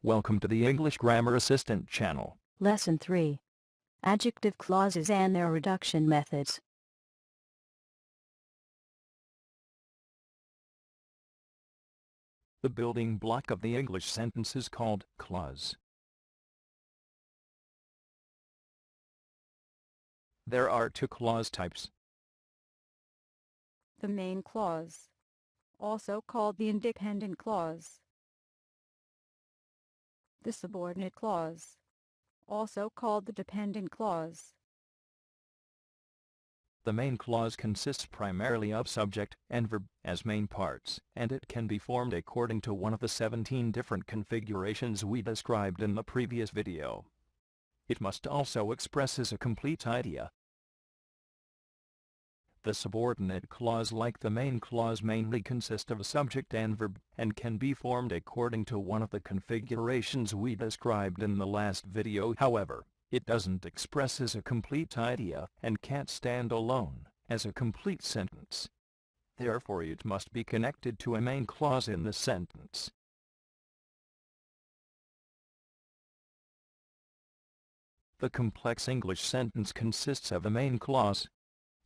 Welcome to the English Grammar Assistant channel. Lesson 3. Adjective clauses and their reduction methods. The building block of the English sentence is called clause. There are two clause types. The main clause, also called the independent clause. The subordinate clause, also called the dependent clause. The main clause consists primarily of subject and verb as main parts, and it can be formed according to one of the 17 different configurations we described in the previous video. It must also express a complete idea. The subordinate clause, like the main clause, mainly consists of subject and verb, and can be formed according to one of the configurations we described in the last video. However, it doesn't express a complete idea, and can't stand alone as a complete sentence. Therefore, it must be connected to a main clause in the sentence. The complex English sentence consists of a main clause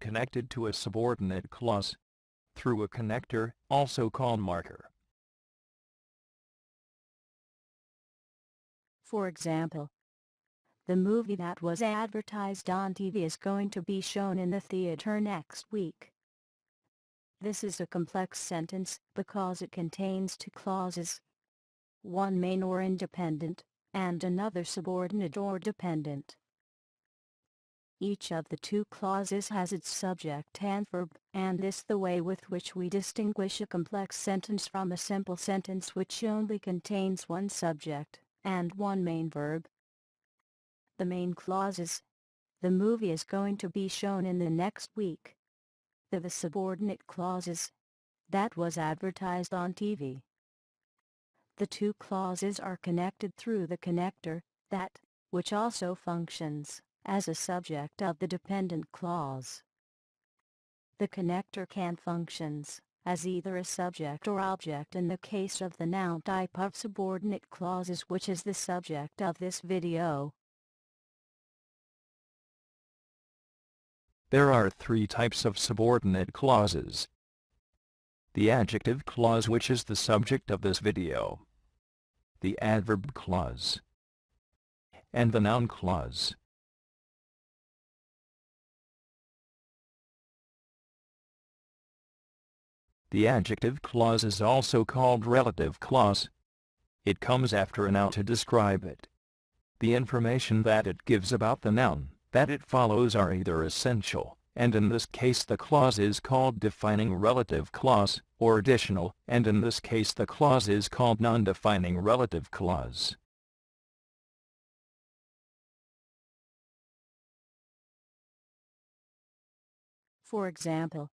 connected to a subordinate clause through a connector, also called marker. For example, the movie that was advertised on TV is going to be shown in the theater next week. This is a complex sentence because it contains two clauses, one main or independent, and another subordinate or dependent. Each of the two clauses has its subject and verb, and this is the way with which we distinguish a complex sentence from a simple sentence which only contains one subject and one main verb. The main clauses: the movie is going to be shown in the next week. The subordinate clauses: that was advertised on TV. The two clauses are connected through the connector, that, which also functions as a subject of the dependent clause. The connector can functions as either a subject or object in the case of the noun type of subordinate clauses, which is the subject of this video. There are three types of subordinate clauses. The adjective clause, which is the subject of this video, the adverb clause, and the noun clause. The adjective clause is also called relative clause. It comes after a noun to describe it. The information that it gives about the noun that it follows are either essential, and in this case the clause is called defining relative clause, or additional, and in this case the clause is called non-defining relative clause. For example,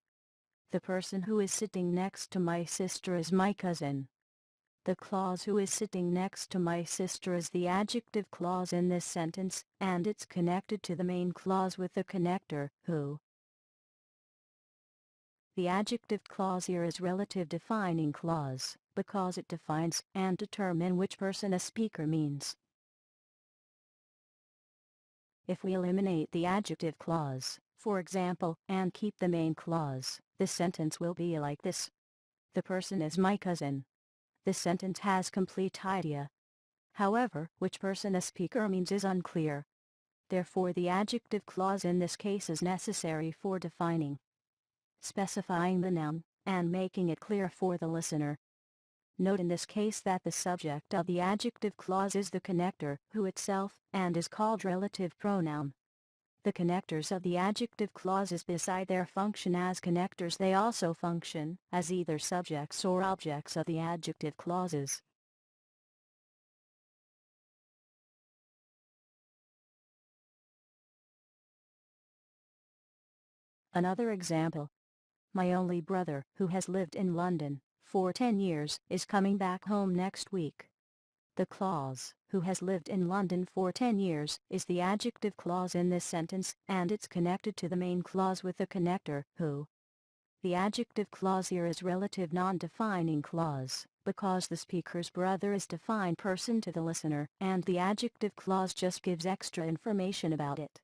the person who is sitting next to my sister is my cousin. The clause who is sitting next to my sister is the adjective clause in this sentence, and it's connected to the main clause with the connector, who. The adjective clause here is relative defining clause, because it defines and determines which person a speaker means. If we eliminate the adjective clause, for example, and keep the main clause, the sentence will be like this: the person is my cousin. This sentence has complete idea. However, which person a speaker means is unclear. Therefore, the adjective clause in this case is necessary for defining, specifying the noun, and making it clear for the listener. Note in this case that the subject of the adjective clause is the connector, who itself, and is called relative pronoun. The connectors of the adjective clauses, beside their function as connectors, they also function as either subjects or objects of the adjective clauses. Another example: my only brother, who has lived in London for 10 years, is coming back home next week. The clause, who has lived in London for 10 years, is the adjective clause in this sentence, and it's connected to the main clause with the connector, who. The adjective clause here is relative non-defining clause, because the speaker's brother is defined person to the listener, and the adjective clause just gives extra information about it.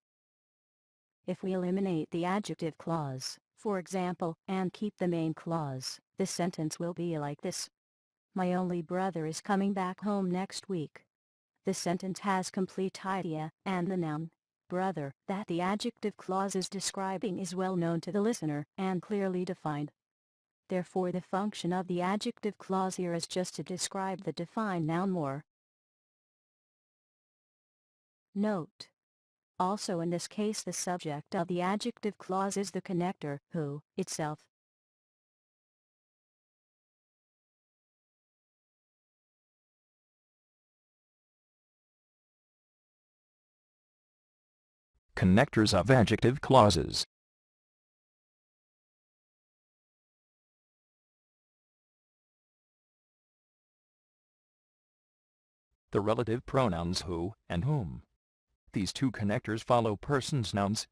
If we eliminate the adjective clause, for example, and keep the main clause, this sentence will be like this. My only brother is coming back home next week. This sentence has complete idea, and the noun, brother, that the adjective clause is describing is well known to the listener and clearly defined. Therefore the function of the adjective clause here is just to describe the defined noun more. Note: also in this case the subject of the adjective clause is the connector, who, itself. Connectors of adjective clauses. The relative pronouns who and whom. These two connectors follow persons' nouns.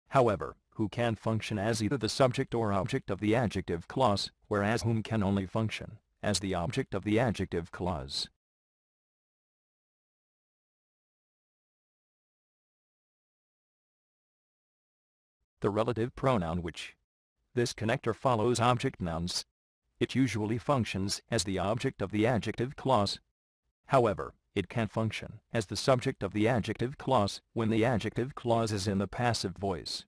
However, who can function as either the subject or object of the adjective clause, whereas whom can only function as the object of the adjective clause. The relative pronoun which. This connector follows object nouns. It usually functions as the object of the adjective clause. However, it can function as the subject of the adjective clause when the adjective clause is in the passive voice.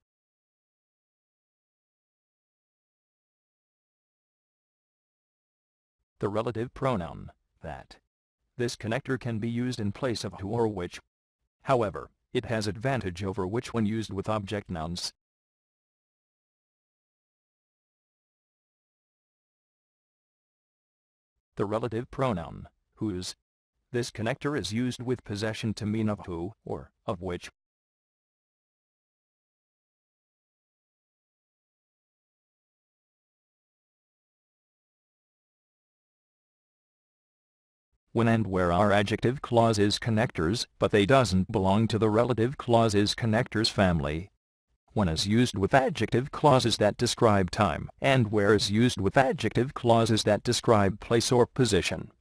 The relative pronoun that. This connector can be used in place of who or which. However, it has advantage over which when used with object nouns. The relative pronoun whose. This connector is used with possession to mean of who or of which. When and where are adjective clauses connectors, but they doesn't belong to the relative clauses connectors family. When is used with adjective clauses that describe time, and where is used with adjective clauses that describe place or position.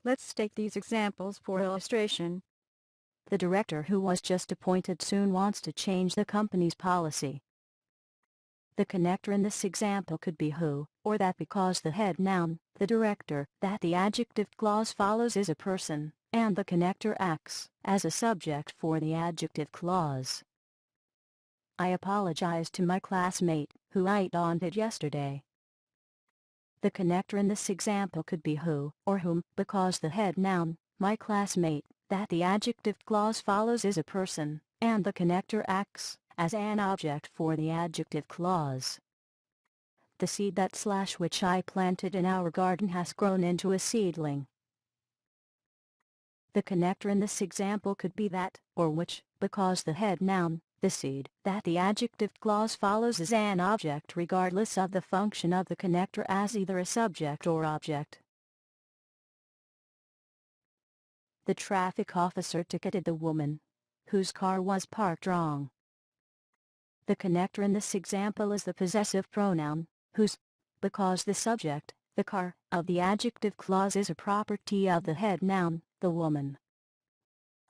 Let's take these examples for illustration. The director who was just appointed soon wants to change the company's policy. The connector in this example could be who, or that because the head noun, the director, that the adjective clause follows is a person, and the connector acts as a subject for the adjective clause. I apologize to my classmate, who I daunted yesterday. The connector in this example could be who, or whom, because the head noun, my classmate, that the adjective clause follows is a person, and the connector acts as an object for the adjective clause. The seed that / which I planted in our garden has grown into a seedling. The connector in this example could be that, or which, because the head noun, the seed, that the adjective clause follows is an object regardless of the function of the connector as either a subject or object. The traffic officer ticketed the woman whose car was parked wrong. The connector in this example is the possessive pronoun, whose, because the subject, the car, of the adjective clause is a property of the head noun, the woman.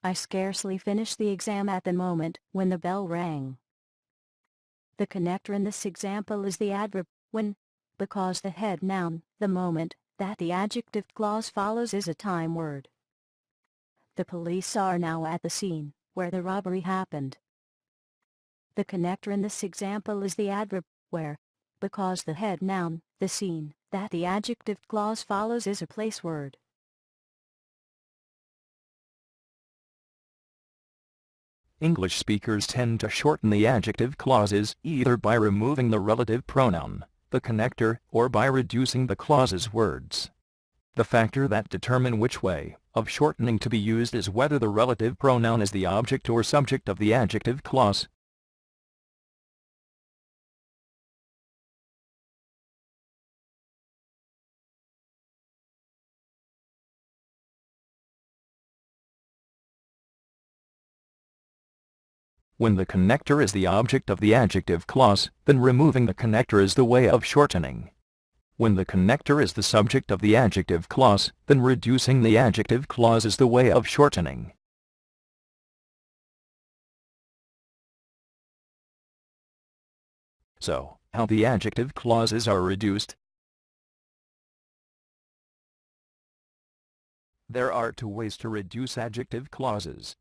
I scarcely finished the exam at the moment when the bell rang. The connector in this example is the adverb, when, because the head noun, the moment, that the adjective clause follows is a time word. The police are now at the scene where the robbery happened. The connector in this example is the adverb, where, because the head noun, the scene, that the adjective clause follows is a place word. English speakers tend to shorten the adjective clauses either by removing the relative pronoun, the connector, or by reducing the clause's words. The factor that determines which way of shortening to be used is whether the relative pronoun is the object or subject of the adjective clause. When the connector is the object of the adjective clause, then removing the connector is the way of shortening. When the connector is the subject of the adjective clause, then reducing the adjective clause is the way of shortening. So, how the adjective clauses are reduced? There are two ways to reduce adjective clauses.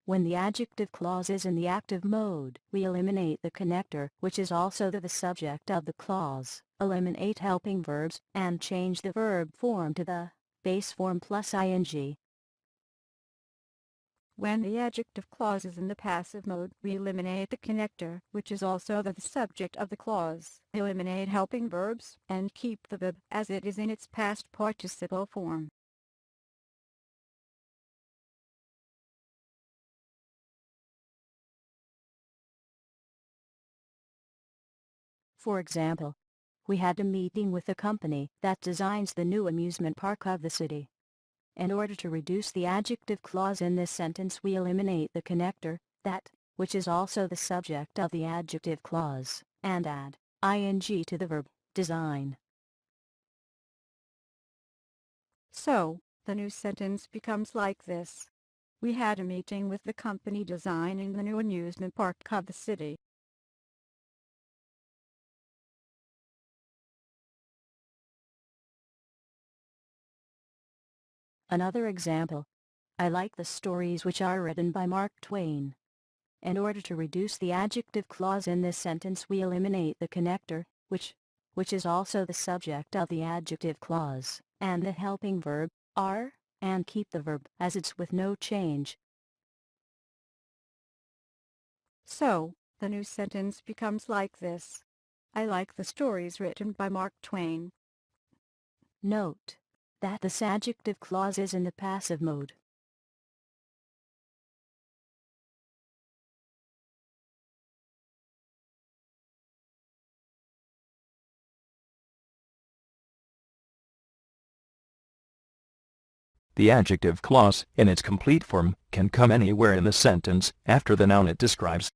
When the adjective clause is in the active mode, we eliminate the connector, which is also the subject of the clause, eliminate helping verbs, and change the verb form to the base form plus ing. When the adjective clause is in the passive mode, we eliminate the connector, which is also the subject of the clause, eliminate helping verbs, and keep the verb as it is in its past participle form. For example, we had a meeting with the company that designs the new amusement park of the city. In order to reduce the adjective clause in this sentence, we eliminate the connector, that, which is also the subject of the adjective clause, and add ing to the verb, design. So, the new sentence becomes like this. We had a meeting with the company designing the new amusement park of the city. Another example. I like the stories which are written by Mark Twain. In order to reduce the adjective clause in this sentence, we eliminate the connector, which is also the subject of the adjective clause, and the helping verb, are, and keep the verb as it's with no change. So, the new sentence becomes like this. I like the stories written by Mark Twain. Note that this adjective clause is in the passive mode. The adjective clause, in its complete form, can come anywhere in the sentence after the noun it describes.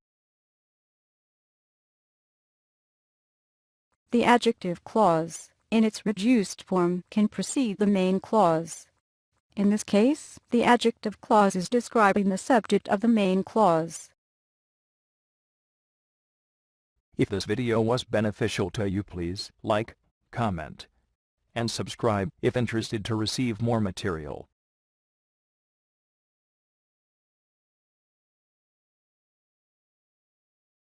The adjective clause, in its reduced form, can precede the main clause. In this case, the adjective clause is describing the subject of the main clause. If this video was beneficial to you, please like, comment, and subscribe if interested to receive more material.